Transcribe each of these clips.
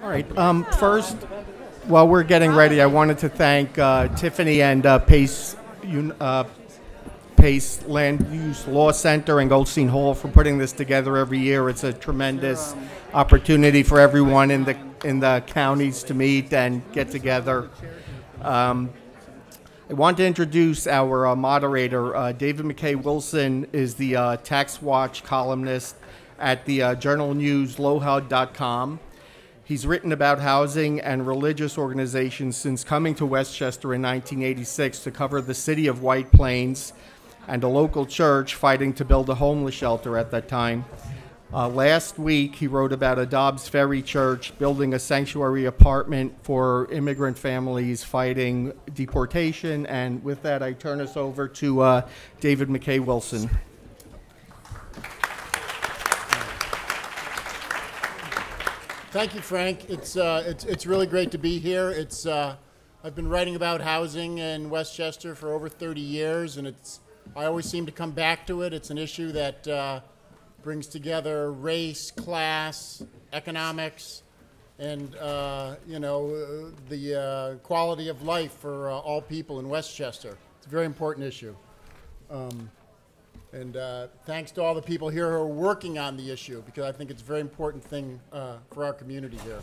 All right. First, while we're getting ready, I wanted to thank Tiffany and Pace Land Use Law Center and Goldstein Hall for putting this together every year. It's a tremendous opportunity for everyone in the counties to meet and get together. I want to introduce our moderator. David McKay Wilson is the Tax Watch columnist at the Journal News, lowhud.com. He's written about housing and religious organizations since coming to Westchester in 1986 to cover the city of White Plains and a local church fighting to build a homeless shelter at that time. Last week, he wrote about a Dobbs Ferry church building a sanctuary apartment for immigrant families fighting deportation. And with that, I turn us over to David McKay Wilson. Thank you, Frank. It's really great to be here. I've been writing about housing in Westchester for over 30 years, and I always seem to come back to it. It's an issue that brings together race, class, economics, and the quality of life for all people in Westchester. It's a very important issue. And thanks to all the people here who are working on the issue, because I think it's a very important thing for our community here.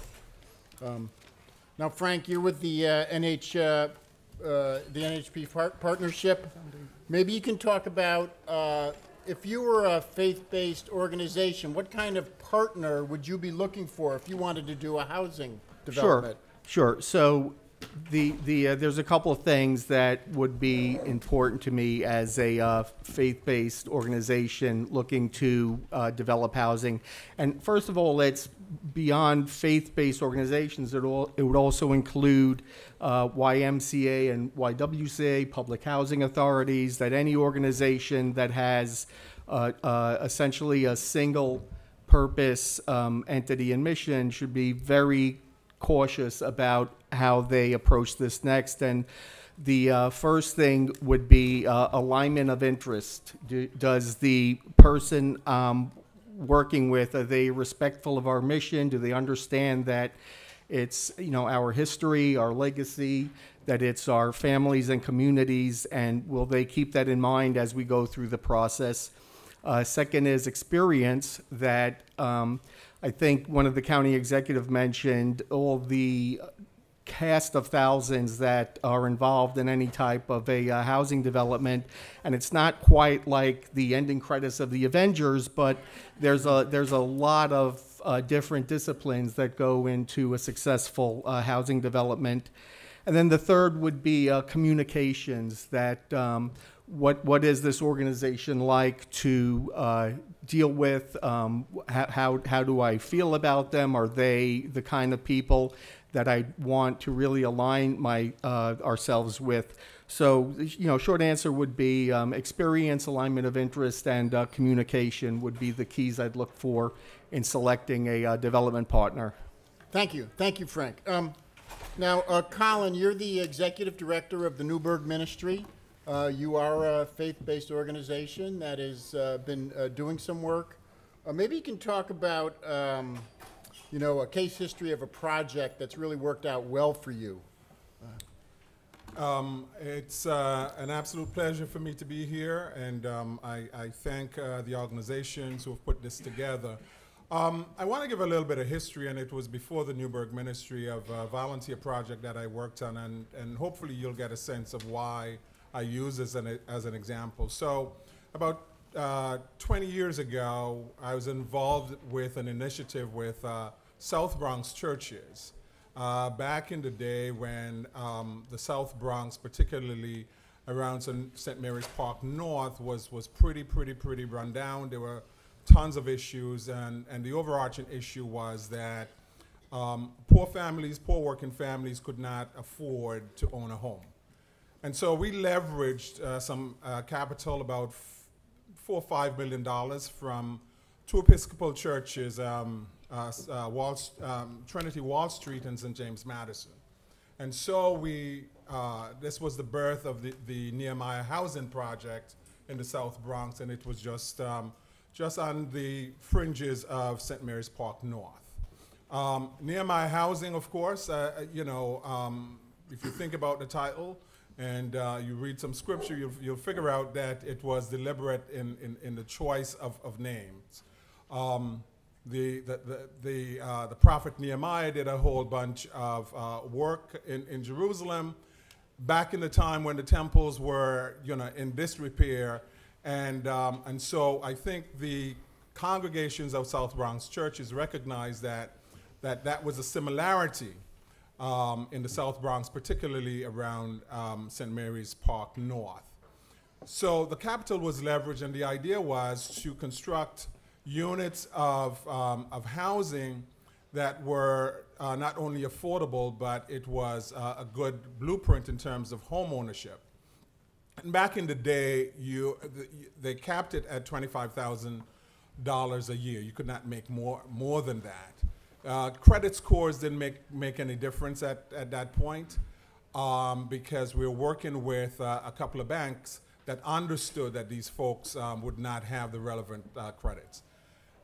Now, Frank, you're with the NHP partnership. Maybe you can talk about if you were a faith-based organization, what kind of partner would you be looking for if you wanted to do a housing development? Sure. So there's a couple of things that would be important to me as a faith-based organization looking to develop housing. And first of all, it's beyond faith-based organizations. It would also include YMCA and YWCA, public housing authorities, that any organization that has essentially a single purpose entity and mission should be very cautious about how they approach this next. And the first thing would be alignment of interest. Does the person working with, are they respectful of our mission? Do they understand that it's our history, our legacy, that it's our families and communities, and will they keep that in mind as we go through the process? Second is experience, that I think one of the county executive mentioned all the cast of thousands that are involved in any type of a housing development, and it's not quite like the ending credits of the Avengers, but there's a lot of different disciplines that go into a successful housing development. And then the third would be communications, that what is this organization like to deal with? How do I feel about them? Are they the kind of people that I want to really align ourselves with? So, short answer would be experience, alignment of interest, and communication would be the keys I'd look for in selecting a development partner. Thank you, Frank. Now, Colin, you're the executive director of the Newburgh Ministry. You are a faith-based organization that has been doing some work. Maybe you can talk about a case history of a project that's really worked out well for you. It's an absolute pleasure for me to be here, and I thank the organizations who have put this together. I want to give a little bit of history, and it was before the Newburgh Ministry, of a volunteer project that I worked on, and hopefully you'll get a sense of why I use this as an example. So about 20 years ago, I was involved with an initiative with South Bronx churches. Back in the day when the South Bronx, particularly around St. Mary's Park North, was pretty run down. There were tons of issues, and the overarching issue was that poor working families could not afford to own a home. And so we leveraged some capital, about $4 or $5 million, from two Episcopal churches, Trinity Wall Street and St. James Madison. And so this was the birth of the Nehemiah Housing Project in the South Bronx, and it was just on the fringes of St. Mary's Park North. Nehemiah Housing, of course, if you think about the title and you read some scripture, you'll figure out that it was deliberate in the choice of names. The prophet Nehemiah did a whole bunch of work in Jerusalem back in the time when the temples were, in disrepair, and so I think the congregations of South Bronx churches recognized that was a similarity in the South Bronx, particularly around St. Mary's Park North. So the capital was leveraged, and the idea was to construct units of housing that were not only affordable, but it was a good blueprint in terms of home ownership. And back in the day, they capped it at $25,000 a year. You could not make more than that. Credit scores didn't make any difference at that point because we were working with a couple of banks that understood that these folks would not have the relevant credits.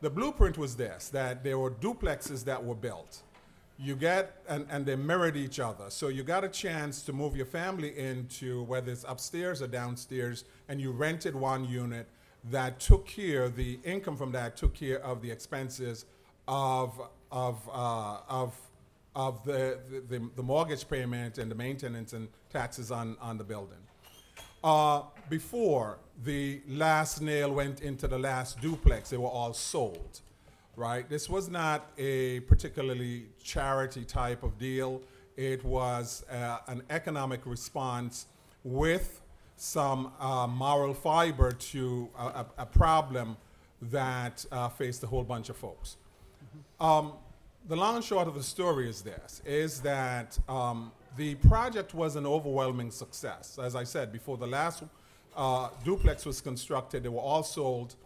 The blueprint was this, that there were duplexes that were built. And they mirrored each other. So you got a chance to move your family into, whether it's upstairs or downstairs, and you rented one unit that took care, the income from that took care of the expenses of the mortgage payment and the maintenance and taxes on the building. Before the last nail went into the last duplex, they were all sold, right? This was not a particularly charity type of deal. It was an economic response with some moral fiber to a problem that faced a whole bunch of folks. The long and short of the story is this, is that the project was an overwhelming success. As I said, before the last duplex was constructed, they were all sold.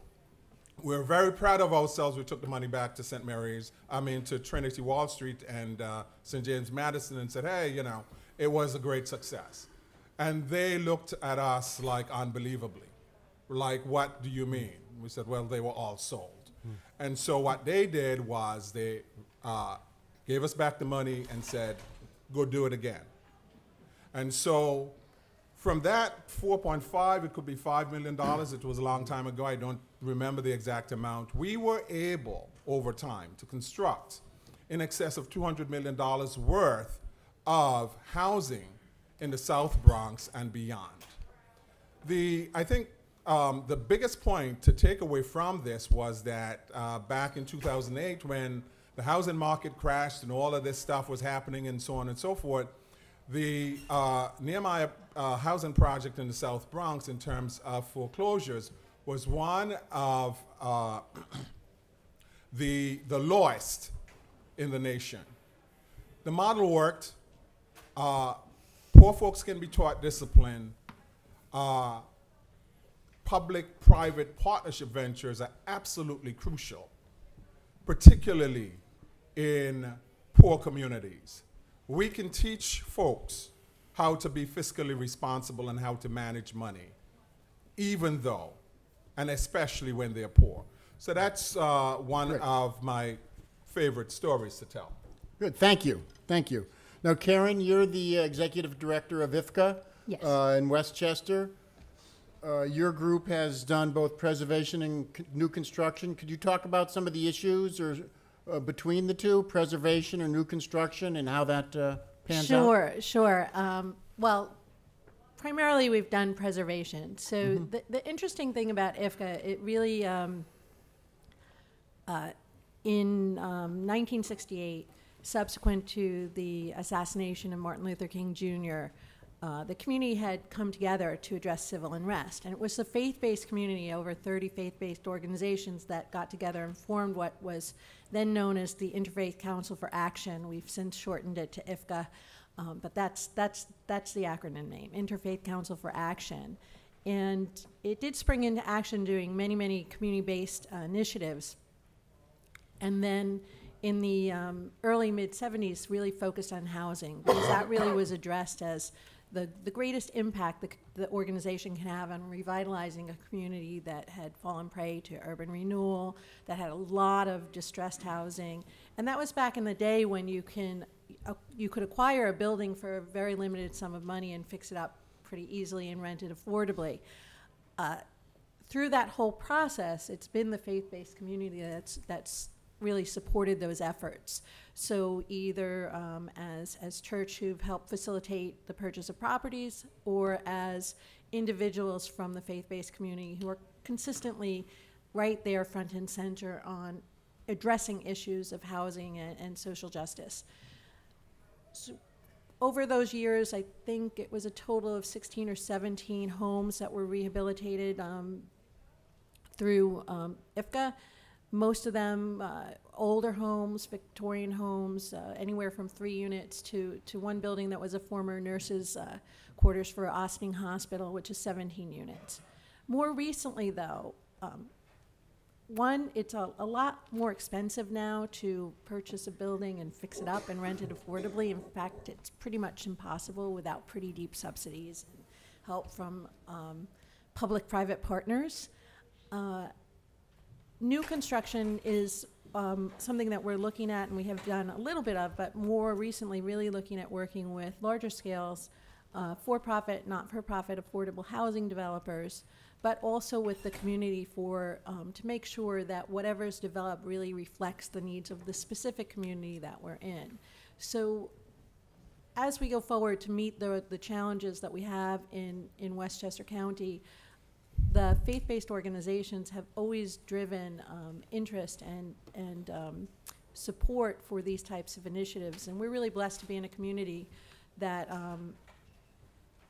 We're very proud of ourselves. We took the money back to to Trinity Wall Street and St. James Madison and said, hey, it was a great success. And they looked at us like unbelievably, like, what do you mean? We said, well, they were all sold. And so what they did was they gave us back the money and said, go do it again. And so from that 4.5, it could be $5 million. It was a long time ago. I don't remember the exact amount. We were able, over time, to construct in excess of $200 million worth of housing in the South Bronx and beyond. I think the biggest point to take away from this was that back in 2008, when the housing market crashed and all of this stuff was happening and so on and so forth, the Nehemiah housing project in the South Bronx, in terms of foreclosures, was one of the lowest in the nation. The model worked. Poor folks can be taught discipline. Public-private partnership ventures are absolutely crucial, particularly in poor communities. We can teach folks how to be fiscally responsible and how to manage money, even though, and especially when they're poor. So that's one of my favorite stories to tell. Good, thank you, thank you. Now, Karen, you're the executive director of IFCA in Westchester. Your group has done both preservation and new construction. Could you talk about some of the issues or between the two, preservation or new construction, and how that pans out? Sure. Well, primarily we've done preservation. So the interesting thing about IFCA, it really, in 1968, subsequent to the assassination of Martin Luther King Jr., the community had come together to address civil unrest. And it was the faith-based community, over 30 faith-based organizations, that got together and formed what was then known as the Interfaith Council for Action. We've since shortened it to IFCA, but that's the acronym name, Interfaith Council for Action. And it did spring into action doing many, many community-based initiatives. And then in the early mid-'70s, really focused on housing, because that really was addressed as the greatest impact the organization can have on revitalizing a community that had fallen prey to urban renewal, that had a lot of distressed housing, And that was back in the day when you could acquire a building for a very limited sum of money and fix it up pretty easily and rent it affordably. Through that whole process, it's been the faith-based community that's really supported those efforts. So either as church who've helped facilitate the purchase of properties, or as individuals from the faith-based community who are consistently right there front and center on addressing issues of housing and social justice. So over those years, I think it was a total of 16 or 17 homes that were rehabilitated through IFCA. Most of them older homes, Victorian homes, anywhere from 3 units to one building that was a former nurses' quarters for Ossining Hospital, which is 17 units. More recently, though, one, it's a lot more expensive now to purchase a building and fix it up and rent it affordably. In fact, it's pretty much impossible without pretty deep subsidies and help from public-private partners. New construction is something that we're looking at, and we have done a little bit of, but more recently really looking at working with larger scales, for-profit, not-for-profit affordable housing developers, but also with the community to make sure that whatever is developed really reflects the needs of the specific community that we're in. So as we go forward to meet the challenges that we have in Westchester County, the faith-based organizations have always driven interest and support for these types of initiatives. And we're really blessed to be in a community that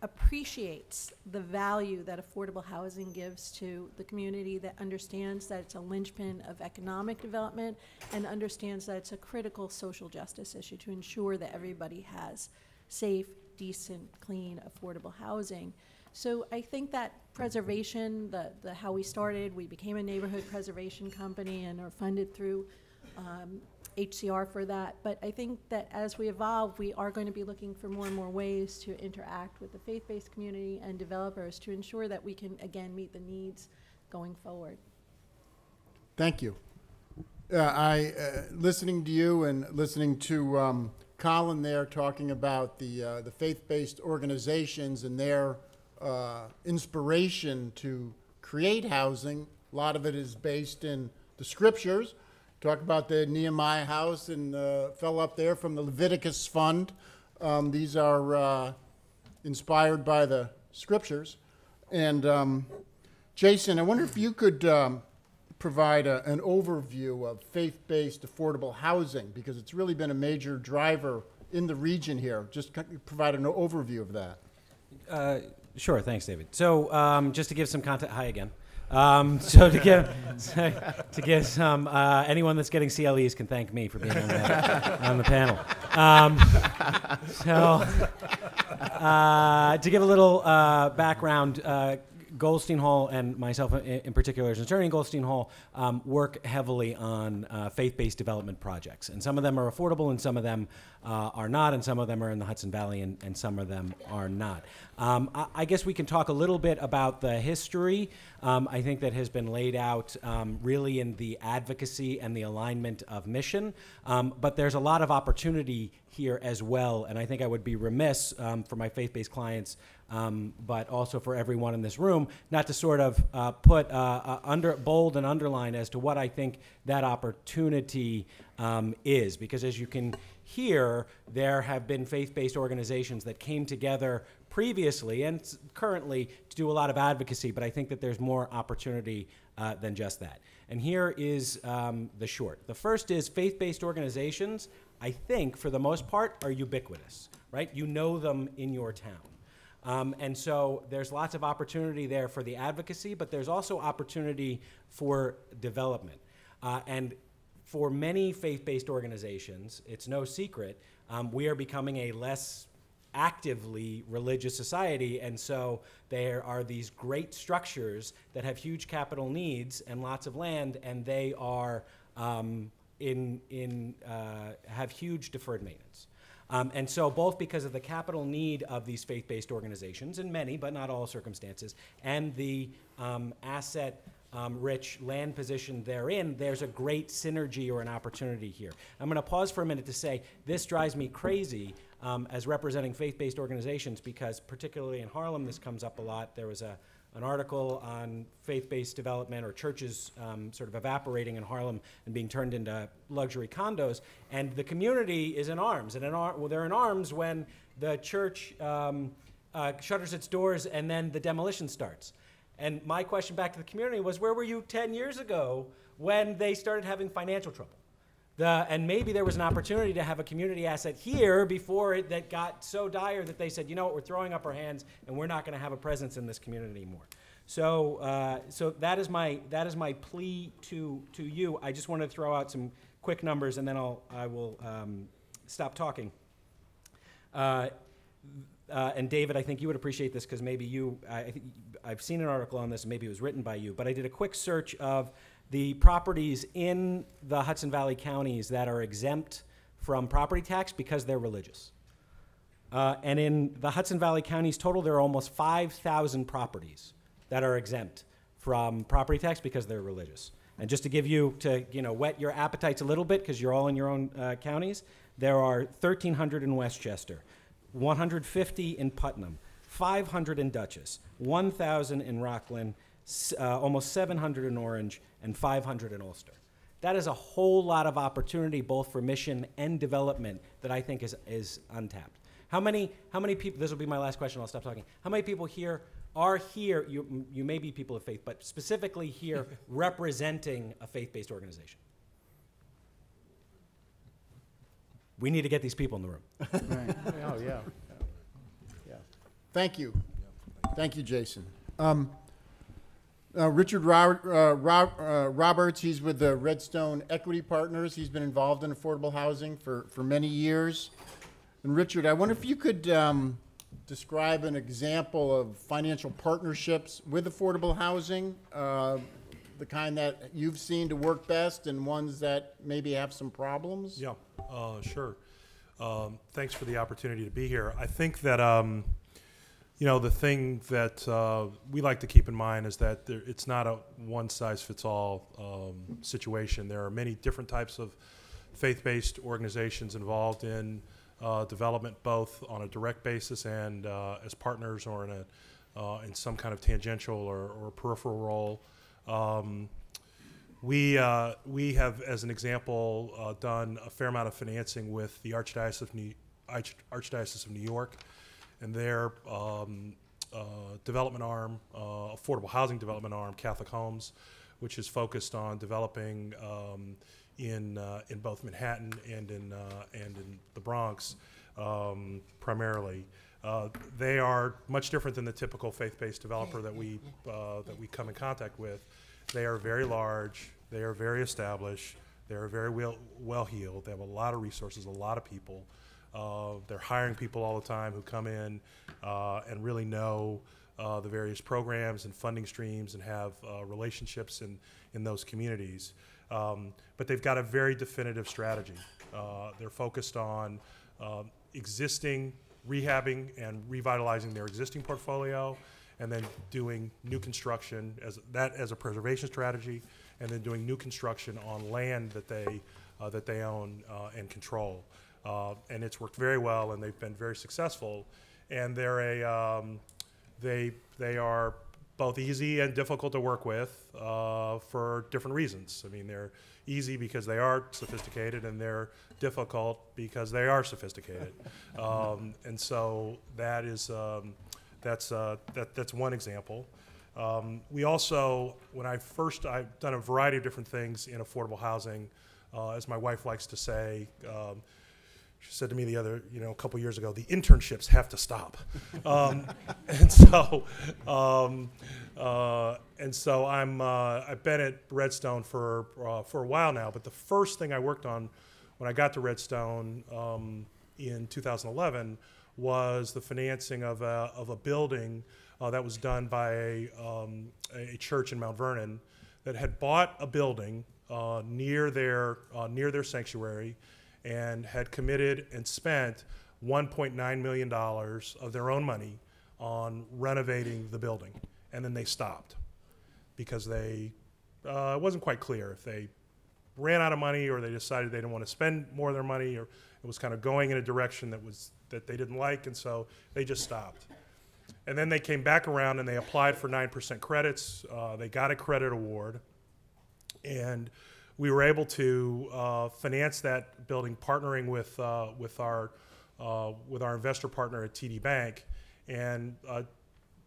appreciates the value that affordable housing gives to the community, that understands that it's a linchpin of economic development, and understands that it's a critical social justice issue to ensure that everybody has safe, decent, clean, affordable housing. So I think that preservation, the how we started, we became a neighborhood preservation company and are funded through HCR for that. But I think that as we evolve, we are going to be looking for more and more ways to interact with the faith-based community and developers to ensure that we can, again, meet the needs going forward. Thank you. Listening to you and listening to Colin there talking about the faith-based organizations and their inspiration to create housing, a lot of it is based in the scriptures. Talk about the Nehemiah house and fell up there from the Leviticus Fund. These are inspired by the scriptures. And Jason, I wonder if you could provide an overview of faith-based affordable housing, because it's really been a major driver in the region here. Just provide an overview of that. Sure, thanks, David. So just to give some context, hi again. So to give some, anyone that's getting CLEs can thank me for being on the panel. To give a little background, Goldstein Hall and myself in particular, as an attorney in Goldstein Hall, work heavily on faith-based development projects. And some of them are affordable and some of them are not, and some of them are in the Hudson Valley and some of them are not. I guess we can talk a little bit about the history. I think that has been laid out really in the advocacy and the alignment of mission. But there's a lot of opportunity here as well, and I think I would be remiss for my faith-based clients, but also for everyone in this room, not to sort of put bold and underline as to what I think that opportunity is. Because as you can hear, there have been faith-based organizations that came together previously and currently to do a lot of advocacy, but I think that there's more opportunity than just that. And here is the short. The first is faith-based organizations, I think, for the most part, are ubiquitous, right? You know them in your town. And so there's lots of opportunity there for the advocacy, but there's also opportunity for development. And for many faith-based organizations, it's no secret, we are becoming a less actively religious society, and so there are these great structures that have huge capital needs and lots of land, and they are have huge deferred maintenance. And so both because of the capital need of these faith-based organizations, in many but not all circumstances, and the asset rich land position therein, there's a great synergy or an opportunity here. I'm going to pause for a minute to say this drives me crazy as representing faith-based organizations, because particularly in Harlem this comes up a lot. There was an article on faith-based development or churches sort of evaporating in Harlem and being turned into luxury condos, and the community is in arms. And they're in arms when the church shutters its doors and then the demolition starts. And my question back to the community was, where were you 10 years ago when they started having financial trouble? And maybe there was an opportunity to have a community asset here before that got so dire that they said, you know what, we're throwing up our hands and we're not going to have a presence in this community anymore. So, so that is my plea to you. I just wanted to throw out some quick numbers, and then I will stop talking. And David, I think you would appreciate this, because maybe I've seen an article on this, and maybe it was written by you, but I did a quick search of the properties in the Hudson Valley counties that are exempt from property tax because they're religious. And in the Hudson Valley counties total, there are almost 5,000 properties that are exempt from property tax because they're religious. And just to give you, whet your appetites a little bit, because you're all in your own counties, there are 1,300 in Westchester, 150 in Putnam, 500 in Dutchess, 1,000 in Rockland, almost 700 in Orange, and 500 in Ulster. That is a whole lot of opportunity, both for mission and development, that I think is untapped. How many people, this will be my last question, I'll stop talking. How many people here are here, you may be people of faith, but specifically here representing a faith-based organization? We need to get these people in the room. Right. Oh, yeah. Yeah. Thank you. Thank you, Jason. Richard Roberts, he's with the Redstone Equity Partners. He's been involved in affordable housing for many years. And Richard, I wonder if you could describe an example of financial partnerships with affordable housing, the kind that you've seen to work best and ones that maybe have some problems. Yeah, sure. Thanks for the opportunity to be here. I think that the thing that we like to keep in mind is that it's not a one-size-fits-all situation. There are many different types of faith-based organizations involved in development, both on a direct basis and as partners, or in some kind of tangential or peripheral role. We have, as an example, done a fair amount of financing with the Archdiocese of New York and their development arm, affordable housing development arm, Catholic Homes, which is focused on developing in both Manhattan and in the Bronx, primarily. They are much different than the typical faith-based developer that we come in contact with. They are very large. They are very established. They are very well-heeled. They have a lot of resources, a lot of people. They're hiring people all the time who come in and really know the various programs and funding streams and have relationships in those communities. But they've got a very definitive strategy. They're focused on rehabbing and revitalizing their existing portfolio, and then doing new construction as a preservation strategy, and then doing new construction on land that they own and control. And it's worked very well, and they've been very successful. And they are both easy and difficult to work with for different reasons. I mean, they're easy because they are sophisticated, and they're difficult because they are sophisticated. And so that is that's one example. We also, I've done a variety of different things in affordable housing, as my wife likes to say. She said to me a couple years ago, the internships have to stop. And so I've been at Redstone for a while now. But the first thing I worked on when I got to Redstone in 2011 was the financing of a building that was done by a church in Mount Vernon that had bought a building near their sanctuary, and had committed and spent $1.9 million of their own money on renovating the building. And then they stopped because they it wasn't quite clear if they ran out of money or they decided they didn't want to spend more of their money, or it was kind of going in a direction that they didn't like, and so they just stopped. And then they came back around and they applied for 9% credits. They got a credit award, and we were able to finance that building, partnering with our investor partner at TD Bank, and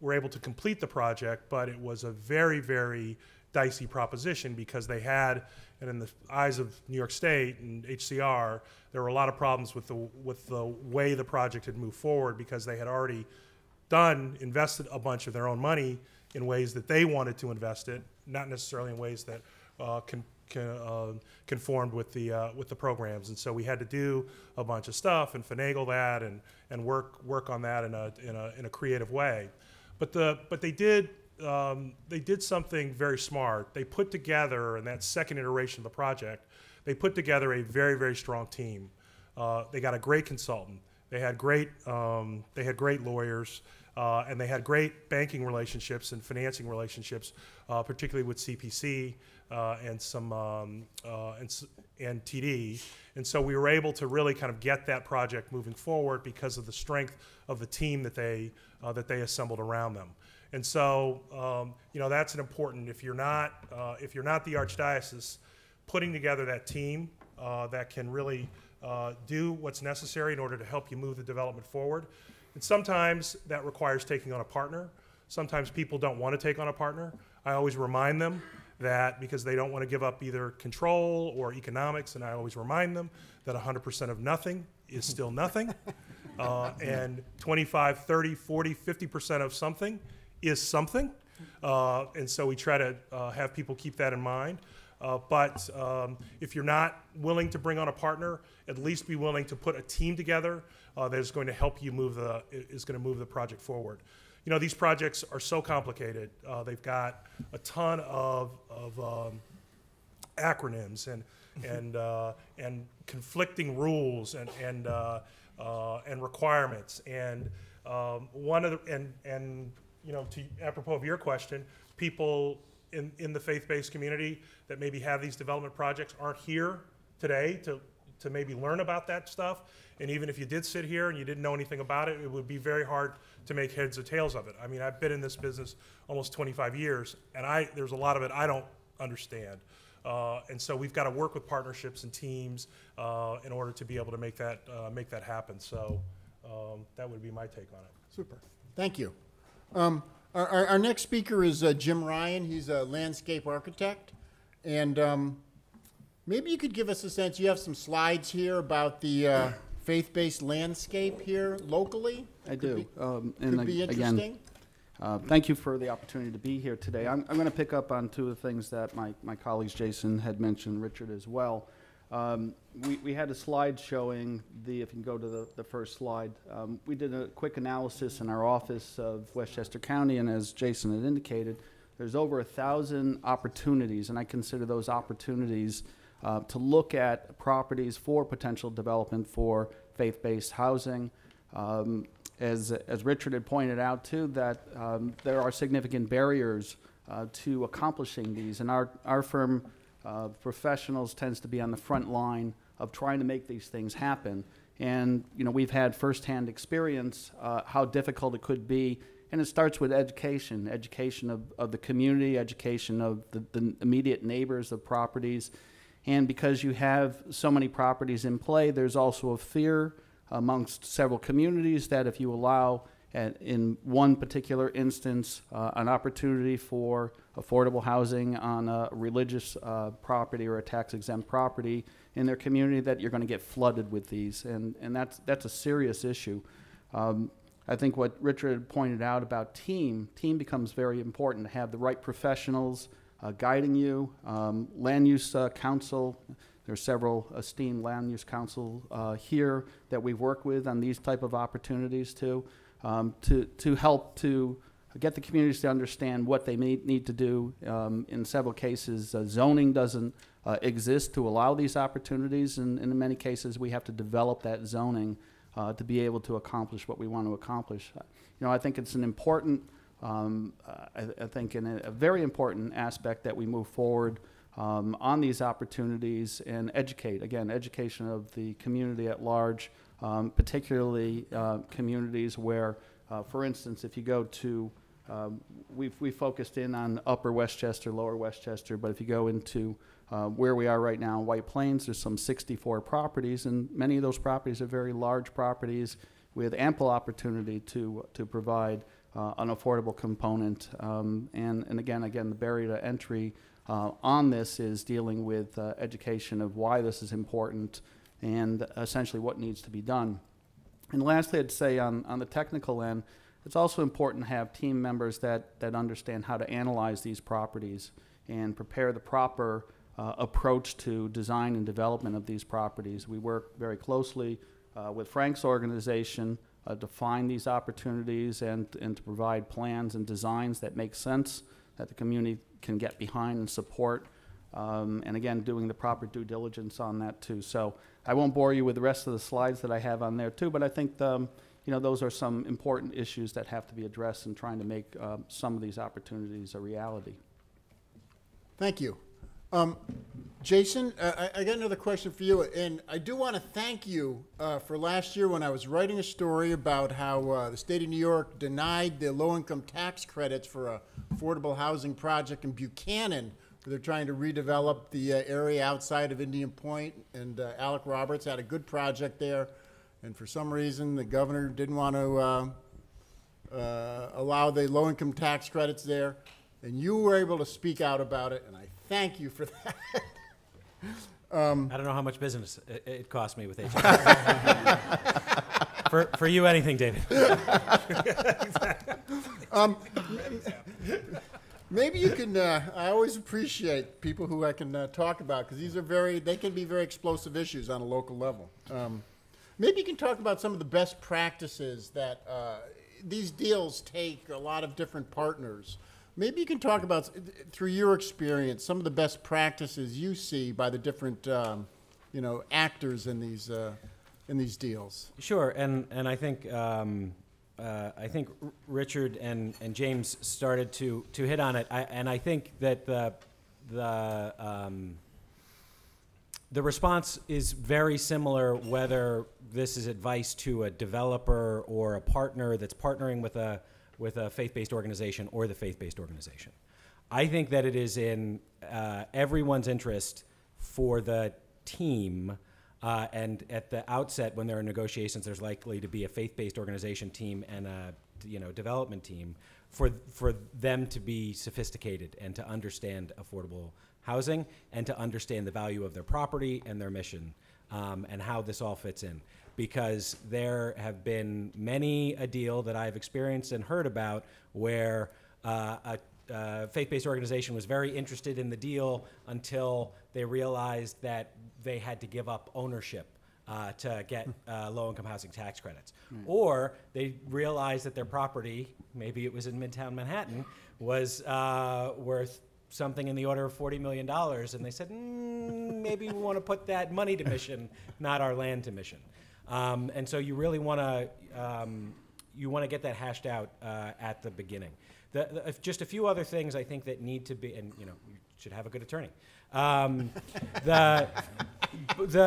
were able to complete the project. But it was a very, very dicey proposition because they had, and in the eyes of New York State and HCR, there were a lot of problems with the way the project had moved forward, because they had already invested a bunch of their own money in ways that they wanted to invest it, not necessarily in ways that conformed with the programs. And so we had to do a bunch of stuff and finagle that and work on that in a creative way. But they did something very smart. They put together, in that second iteration of the project, they put together a very, very strong team. They got a great consultant. They had great lawyers, and they had great banking relationships and financing relationships, particularly with CPC and TD. And so we were able to really kind of get that project moving forward because of the strength of the team that they assembled around them. And so that's an important. If you're not the Archdiocese, putting together that team that can really do what's necessary in order to help you move the development forward. And sometimes that requires taking on a partner. Sometimes people don't want to take on a partner. I always remind them that, because they don't want to give up either control or economics, and I always remind them that 100% of nothing is still nothing, and 25, 30, 40, 50% of something is something. And so we try to have people keep that in mind. But if you're not willing to bring on a partner, at least be willing to put a team together that is going to help you move the project forward. These projects are so complicated. They've got a ton of acronyms and conflicting rules and requirements. And apropos of your question, people in the faith-based community that maybe have these development projects aren't here today to maybe learn about that stuff. And even if you did sit here and you didn't know anything about it, it would be very hard to make heads or tails of it. I mean, I've been in this business almost 25 years, and there's a lot of it I don't understand. And so we've got to work with partnerships and teams in order to be able to make that happen. So that would be my take on it. Super. Thank you. Our next speaker is Jim Ryan. He's a landscape architect. And maybe you could give us a sense. You have some slides here about the faith-based landscape here locally. I do. Could be interesting. Again, thank you for the opportunity to be here today. I'm going to pick up on two of the things that my colleagues Jason had mentioned, Richard as well. We had a slide showing if you can go to the first slide, we did a quick analysis in our office of Westchester County, and as Jason had indicated, there's over 1,000 opportunities, and I consider those opportunities to look at properties for potential development for faith-based housing. As Richard had pointed out too, that there are significant barriers to accomplishing these, and our firm professionals tends to be on the front line of trying to make these things happen. And we've had firsthand experience how difficult it could be, and it starts with education of the community, education of the immediate neighbors of properties. And because you have so many properties in play, there's also a fear amongst several communities that if you allow, in one particular instance, an opportunity for affordable housing on a religious property or a tax-exempt property in their community, that you're going to get flooded with these, and that's a serious issue. I think what Richard pointed out about team becomes very important, to have the right professionals guiding you. Land use council, there's several esteemed land use council here that we've worked with on these type of opportunities too, to help to get the communities to understand what they need to do. In several cases, zoning doesn't exist to allow these opportunities, and in many cases we have to develop that zoning to be able to accomplish what we want to accomplish. I think it's an important I think in a very important aspect that we move forward on these opportunities and educate, again, education of the community at large, particularly communities where, for instance, if you go to, we focused in on Upper Westchester, Lower Westchester, but if you go into where we are right now in White Plains, there's some 64 properties, and many of those properties are very large properties with ample opportunity to provide an affordable component. And again, the barrier to entry on this is dealing with education of why this is important and essentially what needs to be done. And lastly, I'd say on the technical end, it's also important to have team members that understand how to analyze these properties and prepare the proper approach to design and development of these properties. We work very closely with Frank's organization to find these opportunities and to provide plans and designs that make sense, that the community can get behind and support, and again, doing the proper due diligence on that too. So I won't bore you with the rest of the slides that I have on there too, but I think those are some important issues that have to be addressed in trying to make some of these opportunities a reality. Thank you. Jason, I got another question for you, and I do want to thank you for last year when I was writing a story about how the state of New York denied the low-income tax credits for a affordable housing project in Buchanan, where they're trying to redevelop the area outside of Indian Point, and Alec Roberts had a good project there, and for some reason the governor didn't want to allow the low-income tax credits there, and you were able to speak out about it, and I thank you for that. I don't know how much business it cost me with HR. for you, anything, David. Maybe you can, I always appreciate people who I can talk about, because they can be very explosive issues on a local level. Maybe you can talk about some of the best practices that these deals take a lot of different partners. Maybe you can talk about, through your experience, some of the best practices you see by the different, actors in these deals. Sure, and I think Richard and James started to hit on it, and I think that the response is very similar whether this is advice to a developer or a partner that's partnering with a faith-based organization or the faith-based organization. I think that it is in everyone's interest for the team, and at the outset when there are negotiations, there's likely to be a faith-based organization team and a development team, for them to be sophisticated and to understand affordable housing and to understand the value of their property and their mission, and how this all fits in. Because there have been many a deal that I've experienced and heard about where a faith-based organization was very interested in the deal until they realized that they had to give up ownership to get low-income housing tax credits. Or they realized that their property, maybe it was in Midtown Manhattan, was worth something in the order of $40 million, and they said, maybe we want to put that money to mission, not our land to mission. And so you really want to get that hashed out at the beginning. Just a few other things I think that need to be, and you should have a good attorney. A good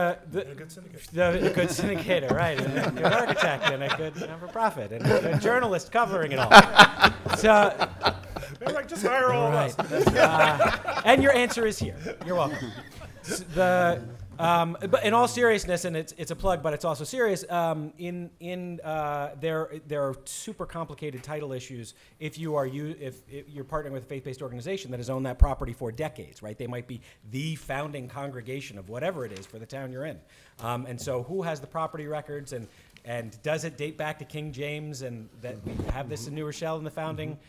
syndicator, right? And a good architect, and a good not-for-profit, and a journalist covering it all. So. They're like, just hire all of us. And your answer is here. You're welcome. But in all seriousness, and it's a plug, but it's also serious. There are super complicated title issues if you're partnering with a faith-based organization that has owned that property for decades, right? They might be the founding congregation of whatever it is for the town you're in, and so who has the property records and does it date back to King James? And that we have this in New Rochelle in the founding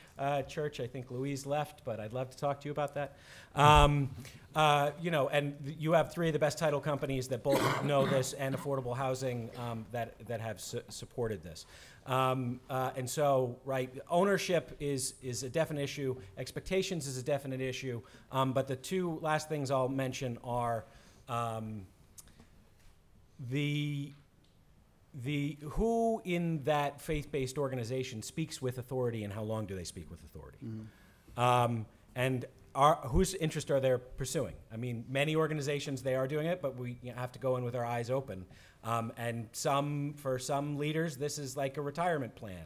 church. I think Louise left, but I'd love to talk to you about that. And you have three of the best title companies that both know this and affordable housing that have supported this. And so, right, ownership is a definite issue. Expectations is a definite issue. But the two last things I'll mention are who in that faith-based organization speaks with authority, and how long do they speak with authority? And whose interest are they pursuing? I mean, many organizations, they are doing it, but we have to go in with our eyes open. And for some leaders, this is like a retirement plan,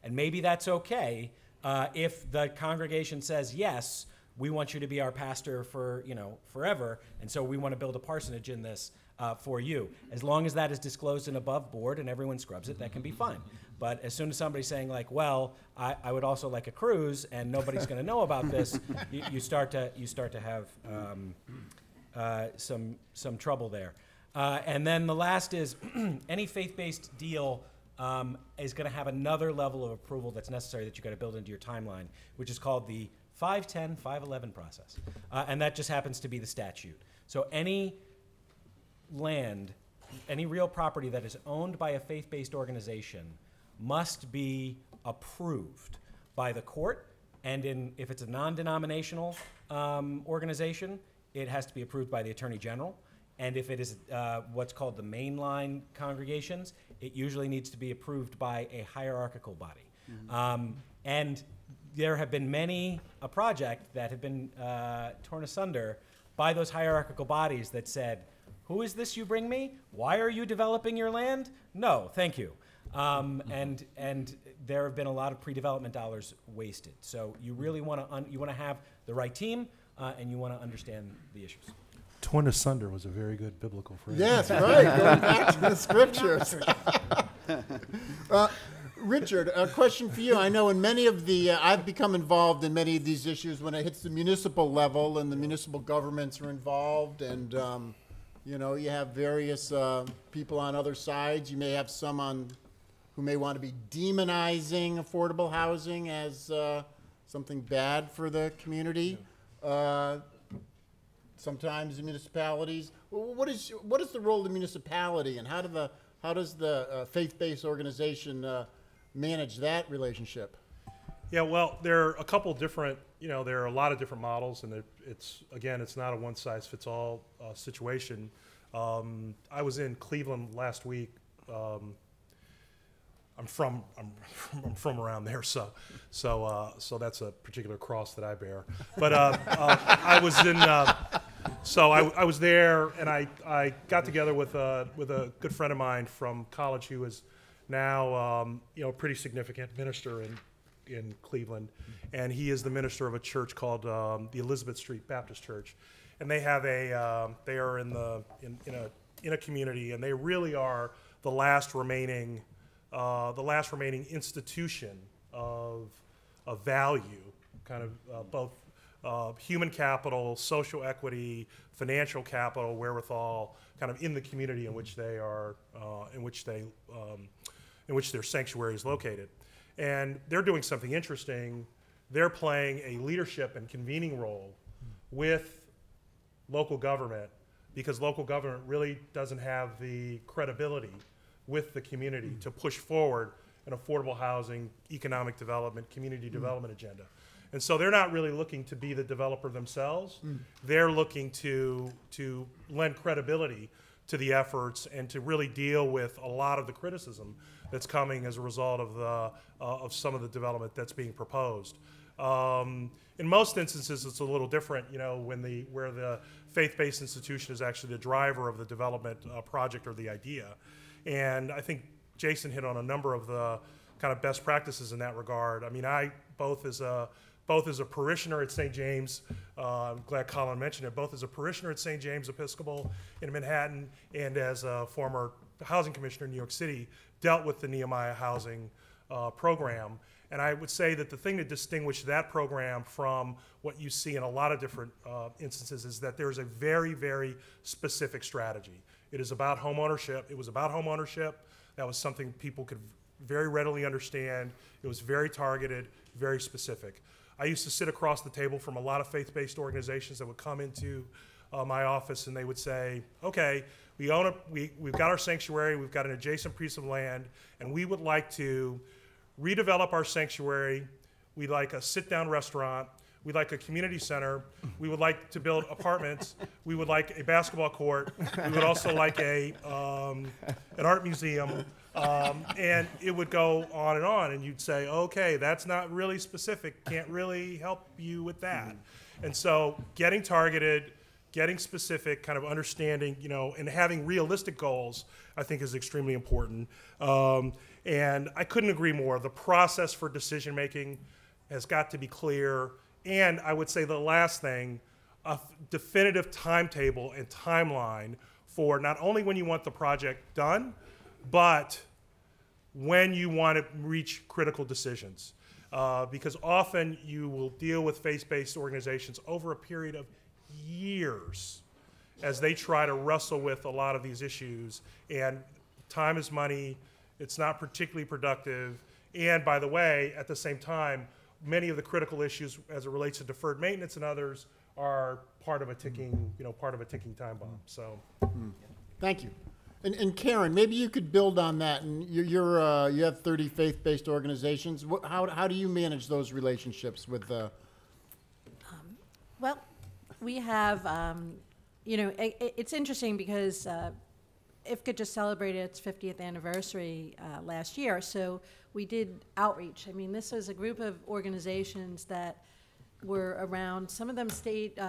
and maybe that's okay if the congregation says, yes, we want you to be our pastor for forever, and so we want to build a parsonage in this for you. As long as that is disclosed and above board and everyone scrubs it, that can be fine. But as soon as somebody's saying like, well, I would also like a cruise and nobody's going to know about this, you start to have some trouble there. And then the last is any faith-based deal is going to have another level of approval that's necessary that you've got to build into your timeline, which is called the 510, 511 process. And that just happens to be the statute. So any land, any real property that is owned by a faith-based organization must be approved by the court, and if it's a non-denominational organization, it has to be approved by the Attorney General. And if it is what's called the mainline congregations, it usually needs to be approved by a hierarchical body. And there have been many a project that have been torn asunder by those hierarchical bodies that said, who is this you bring me? Why are you developing your land? No, thank you. And there have been a lot of pre-development dollars wasted. So you really want to have the right team, and you want to understand the issues. Torn asunder was a very good biblical phrase. Yes, right. Going back to the scriptures. Richard, a question for you. I know in many of I've become involved in many of these issues when it hits the municipal level and the municipal governments are involved, and you have various people on other sides. You may have some who may want to be demonizing affordable housing as something bad for the community. Sometimes the municipalities. What is the role of the municipality, and how does the faith-based organization manage that relationship? Yeah, well, there are a couple different, there are a lot of different models, and it's not a one-size-fits-all situation. I was in Cleveland last week. I'm from around there, so that's a particular cross that I bear. But I was in, I was there, and I got together with a good friend of mine from college who is now a pretty significant minister in Cleveland, and he is the minister of a church called the Elizabeth Street Baptist Church, and they have they are in a community, and they really are the last remaining institution of value, kind of both human capital, social equity, financial capital, wherewithal, kind of in the community in which they are, in which their sanctuary is located. And they're doing something interesting. They're playing a leadership and convening role with local government, because local government really doesn't have the credibility with the community to push forward an affordable housing, economic development, community development agenda. And so they're not really looking to be the developer themselves. They're looking to lend credibility to the efforts and to really deal with a lot of the criticism that's coming as a result of some of the development that's being proposed. In most instances, it's a little different, where the faith-based institution is actually the driver of the development project or the idea. And I think Jason hit on a number of the kind of best practices in that regard. I mean, both as a parishioner at St. James, I'm glad Colin mentioned it, both as a parishioner at St. James Episcopal in Manhattan and as a former housing commissioner in New York City, dealt with the Nehemiah housing program. And I would say that the thing that distinguished that program from what you see in a lot of different instances is that there's a very, very specific strategy. It is about home ownership. It was about home ownership. That was something people could very readily understand. It was very targeted, very specific. I used to sit across the table from a lot of faith-based organizations that would come into my office, and they would say, okay, we've got our sanctuary, we've got an adjacent piece of land, and we would like to redevelop our sanctuary. We'd like a sit-down restaurant. We'd like a community center. We would like to build apartments. We would like a basketball court. We would also like an art museum. And it would go on. And you'd say, okay, that's not really specific. Can't really help you with that. And so getting targeted, getting specific, kind of understanding, and having realistic goals, I think is extremely important. And I couldn't agree more. The process for decision making has got to be clear. And I would say the last thing, a definitive timetable and timeline for not only when you want the project done, but when you want to reach critical decisions. Because often you will deal with faith-based organizations over a period of years as they try to wrestle with a lot of these issues. And time is money. It's not particularly productive. And by the way, at the same time, many of the critical issues as it relates to deferred maintenance and others are part of a ticking, ticking time bomb. So, Thank you. And Karen, maybe you could build on that. And you have 30 faith-based organizations. How do you manage those relationships with? Well, we have, it's interesting because IFCA just celebrated its 50th anniversary last year, so we did outreach. I mean, this was a group of organizations that were around. Some of them stayed,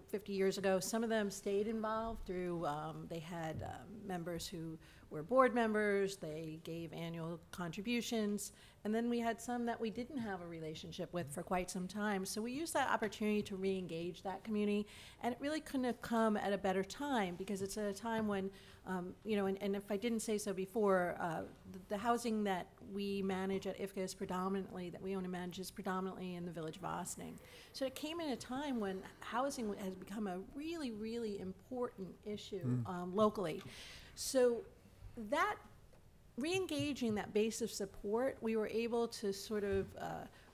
50 years ago. Some of them stayed involved through, they had members who were board members. They gave annual contributions. And then we had some that we didn't have a relationship with for quite some time. So we used that opportunity to re-engage that community. And it really couldn't have come at a better time, because it's at a time when, and if I didn't say so before, the housing that we manage at IFCA is predominantly, that we own and manage, is predominantly in the village of Ossining. So it came in a time when housing has become a really, really important issue locally. So that re-engaging that base of support, we were able to sort of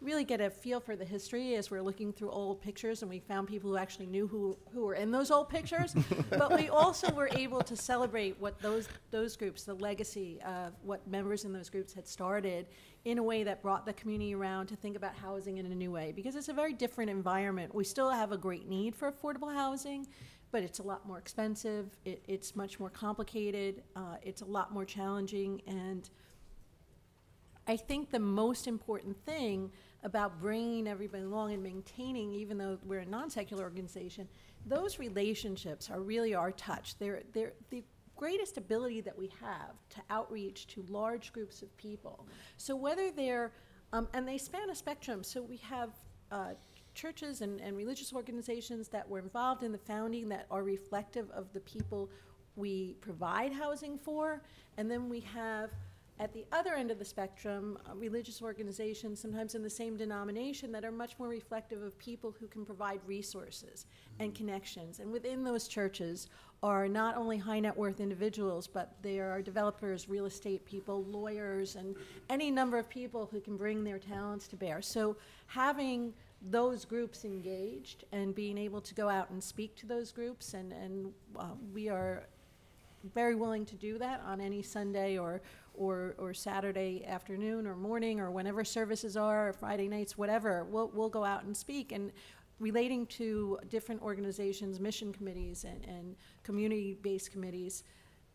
really get a feel for the history as we're looking through old pictures, and we found people who actually knew who were in those old pictures. But we also were able to celebrate what those groups, the legacy of what members in those groups had started, in a way that brought the community around to think about housing in a new way, because it's a very different environment. We still have a great need for affordable housing, but it's a lot more expensive, it's much more complicated, it's a lot more challenging. And I think the most important thing about bringing everybody along and maintaining, even though we're a non-secular organization, those relationships are really our touch. They're the greatest ability that we have to outreach to large groups of people. So whether they're, and they span a spectrum, so we have churches and religious organizations that were involved in the founding that are reflective of the people we provide housing for. And then we have, at the other end of the spectrum, religious organizations, sometimes in the same denomination, that are much more reflective of people who can provide resources and connections. And within those churches are not only high net worth individuals, but there are developers, real estate people, lawyers, and any number of people who can bring their talents to bear. So having those groups engaged and being able to go out and speak to those groups, and we are very willing to do that on any Sunday or Saturday afternoon or morning, or whenever services are, or Friday nights, whatever. We'll go out and speak. And relating to different organizations, mission committees, and community-based committees,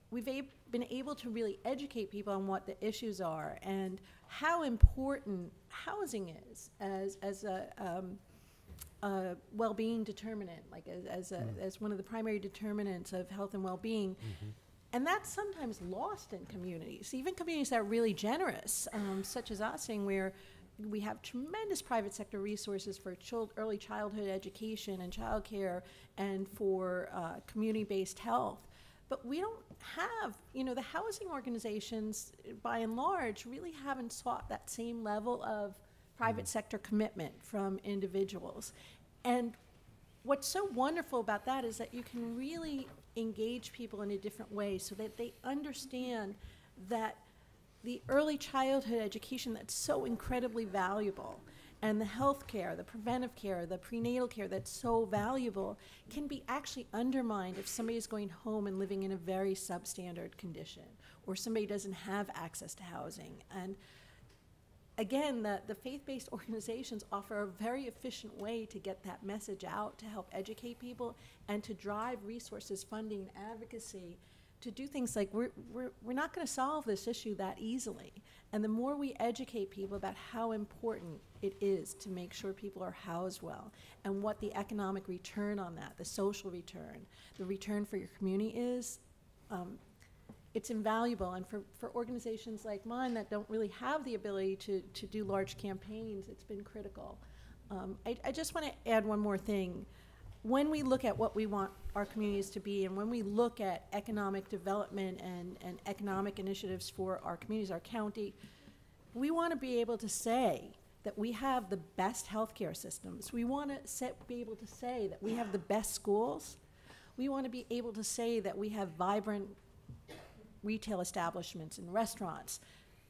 we've been able to really educate people on what the issues are and how important housing is as a well-being determinant, like as one of the primary determinants of health and well-being. And that's sometimes lost in communities, even communities that are really generous, such as Ossining, where we have tremendous private sector resources for early childhood education and childcare, and for community-based health. But we don't have, the housing organizations, by and large, really haven't sought that same level of private sector commitment from individuals. And what's so wonderful about that is that you can really engage people in a different way, so that they understand that the early childhood education that's so incredibly valuable, and the health care, the preventive care, the prenatal care that's so valuable, can be actually undermined if somebody is going home and living in a very substandard condition, or somebody doesn't have access to housing. And again, the faith-based organizations offer a very efficient way to get that message out, to help educate people, and to drive resources, funding, advocacy, to do things like we're not going to solve this issue that easily. And the more we educate people about how important it is to make sure people are housed well and what the economic return on that, the social return, the return for your community is, it's invaluable. And for organizations like mine that don't really have the ability to do large campaigns, it's been critical. I just want to add one more thing. When we look at what we want our communities to be, and when we look at economic development and economic initiatives for our communities, our county, we want to be able to say that we have the best healthcare systems. We want to be able to say that we have the best schools. We want to be able to say that we have vibrant retail establishments and restaurants.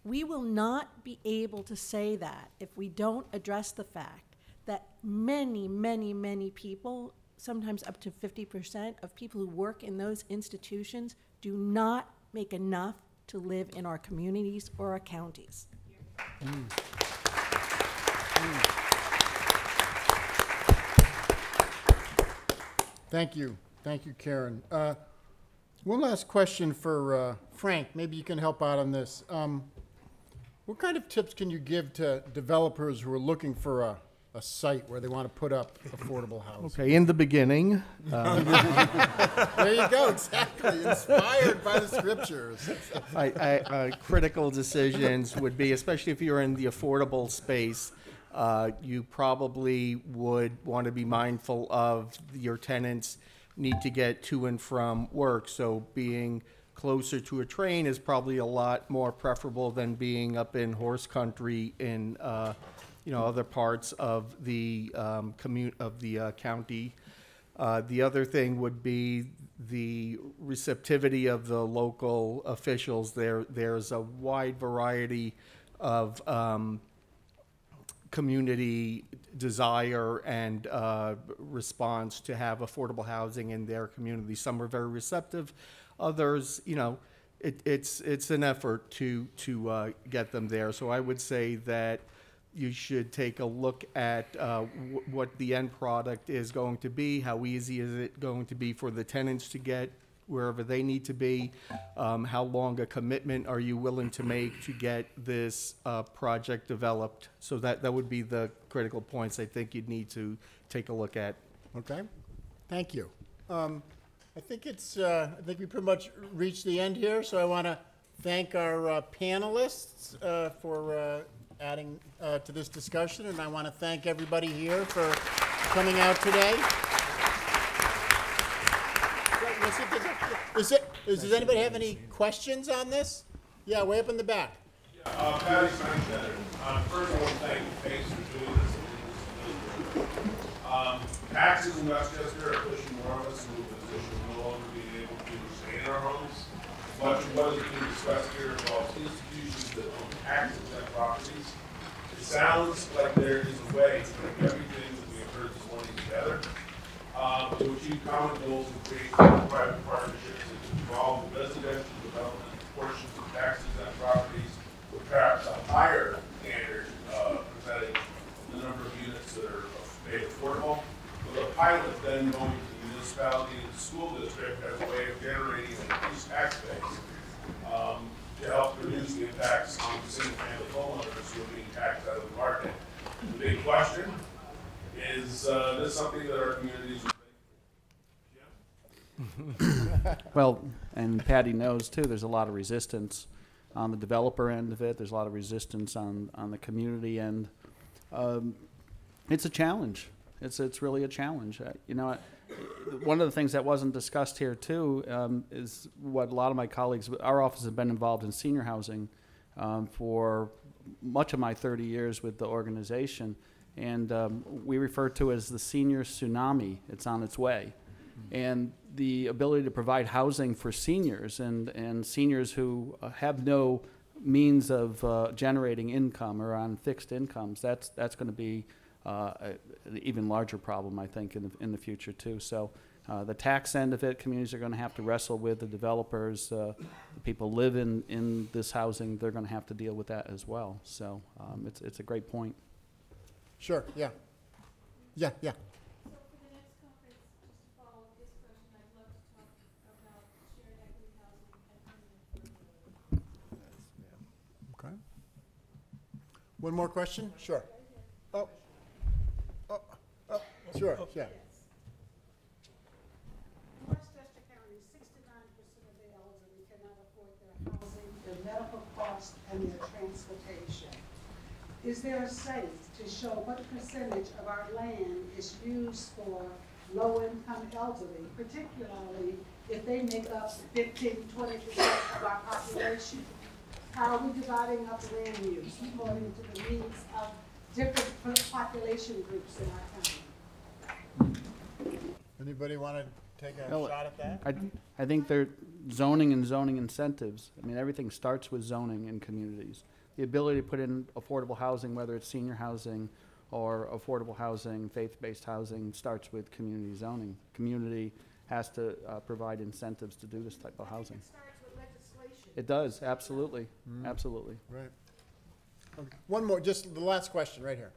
We will not be able to say that if we don't address the fact that many, many, many people, sometimes up to 50% of people who work in those institutions, do not make enough to live in our communities or our counties. Thank you. Thank you, Karen. One last question for Frank. Maybe you can help out on this. What kind of tips can you give to developers who are looking for a site where they want to put up affordable housing? Okay, in the beginning, There you go, exactly. Inspired by the scriptures. critical decisions would be, especially if you're in the affordable space, you probably would want to be mindful of your tenants need to get to and from work. So being closer to a train is probably a lot more preferable than being up in horse country in other parts of the county. The other thing would be the receptivity of the local officials. There's a wide variety of community desire and response to have affordable housing in their community. Some are very receptive. Others, it's an effort to get them there. So I would say that you should take a look at what the end product is going to be. How easy is it going to be for the tenants to get wherever they need to be? How long a commitment are you willing to make to get this project developed? So that would be the critical points I think you'd need to take a look at. Okay, thank you. I think we pretty much reached the end here, so I want to thank our panelists for adding to this discussion, and I want to thank everybody here for coming out today. Does anybody have any questions on this? Yeah, way up in the back. Patty Sanchez. First, I want to thank you, Pace, for doing this. Taxes in Westchester are pushing more of us into a position of no longer being able to stay in our homes. Much of what is being discussed here involves institutions that own tax-exempt properties. It sounds like there is a way to bring everything that we have heard this morning together to achieve common goals and create private partnerships that involve the residential development portions of tax-exempt properties with perhaps a higher standard percentage of the number of units that are made affordable, with a pilot then going to the municipality and the school district as a way of generating an increased tax base to help reduce the impacts on single-family homeowners who are being taxed out of the market. The big question is this something that our communities would Well, and Patty knows too, there's a lot of resistance on the developer end of it. There's a lot of resistance on the community end. It's a challenge. It's really a challenge. One of the things that wasn't discussed here too is what a lot of my colleagues, our office has been involved in senior housing for much of my 30 years with the organization. And we refer to it as the senior tsunami. It's on its way. And the ability to provide housing for seniors and seniors who have no means of generating income or on fixed incomes, that's going to be an even larger problem, I think, in the future too. So The tax end of it, communities are going to have to wrestle with. The developers, the people live in this housing, they're going to have to deal with that as well. So it's a great point. Sure, yeah. Yeah, yeah. So for the next conference, just to follow up this question, I'd love to talk about shared equity housing and permanent. Okay. One more question? Sure. Oh. Sure, yeah. In Westchester County, 69% of the elderly cannot afford their housing, their medical costs, and their transportation. Is there a study to show what percentage of our land is used for low-income elderly, particularly if they make up 15, 20% of our population? How are we dividing up land use according to the needs of different population groups in our county? Anybody want to take a Well, shot at that? I think they're zoning and zoning incentives. I mean, everything starts with zoning in communities. The ability to put in affordable housing, whether it's senior housing or affordable housing, faith-based housing, starts with community zoning. Community has to provide incentives to do this type of housing. It starts with legislation. It does, absolutely, absolutely. Right. Okay. One more, just the last question right here.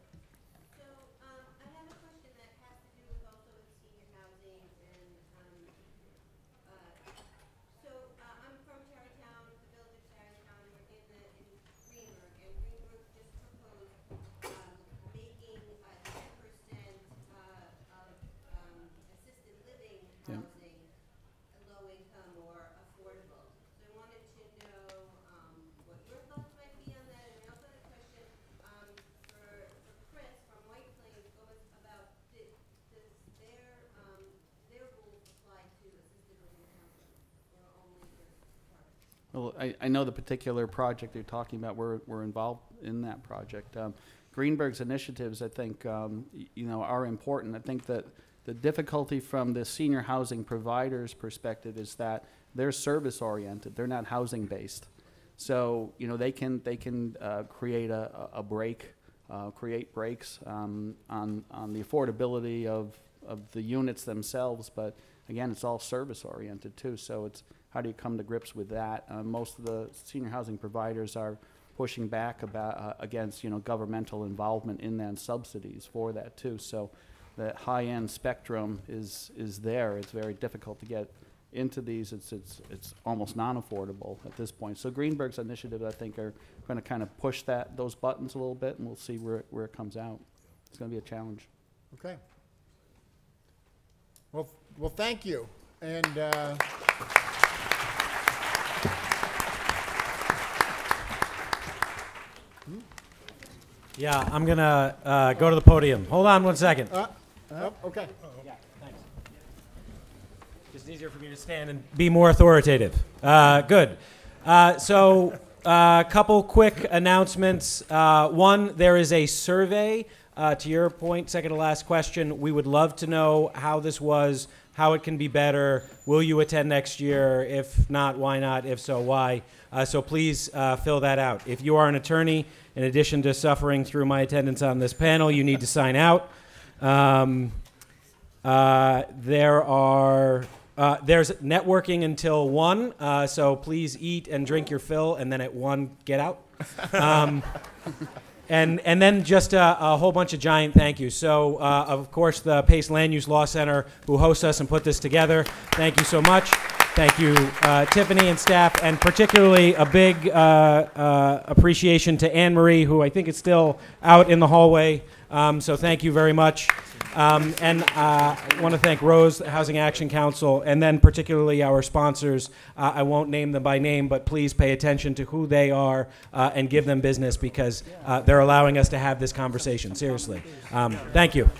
So, I have a question that has to do with also with senior housing and, so, I'm from Tarrytown, the village of Tarrytown, we're in Greenberg, and Greenberg just proposed, making, 10% of, assisted living Yeah. housing low income or affordable. So I wanted to know, what your thoughts might be on that, and I also had a question, for Chris from White Plains, what was about, does their rules apply to assisted living housing, or only for apartments? Well, I know the particular project you're talking about. We're involved in that project. Greenberg's initiatives, I think, are important. I think that the difficulty from the senior housing provider's perspective is that they're service oriented. They're not housing based. So they can create a break, create breaks on the affordability of the units themselves. But again, it's all service oriented too. So it's how do you come to grips with that? Most of the senior housing providers are pushing back against governmental involvement in that, and subsidies for that too. So that high-end spectrum is there. It's very difficult to get into these. It's almost non-affordable at this point. So Greenberg's initiatives, I think, are going to kind of push those buttons a little bit, and we'll see where it comes out. It's going to be a challenge. Okay. Well, thank you. And Yeah, I'm going to go to the podium. Hold on one second. okay. Yeah, thanks. It's easier for me to stand and be more authoritative. Good. So a couple quick announcements. One, there is a survey. To your point, second to last question, we would love to know how this was, how it can be better. Will you attend next year? If not, why not? If so, why? So please fill that out. If you are an attorney, in addition to suffering through my attendance on this panel, you need to sign out. There's networking until 1, so please eat and drink your fill, and then at 1, get out. And then just a whole bunch of giant thank yous. So, of course, the Pace Land Use Law Center, who hosts us and put this together, thank you so much. Thank you, Tiffany and staff, and particularly a big appreciation to Anne Marie, who I think is still out in the hallway. So thank you very much. And I want to thank Rose, the Housing Action Council, and then particularly our sponsors. I won't name them by name, but please pay attention to who they are and give them business, because they're allowing us to have this conversation. Seriously. Thank you.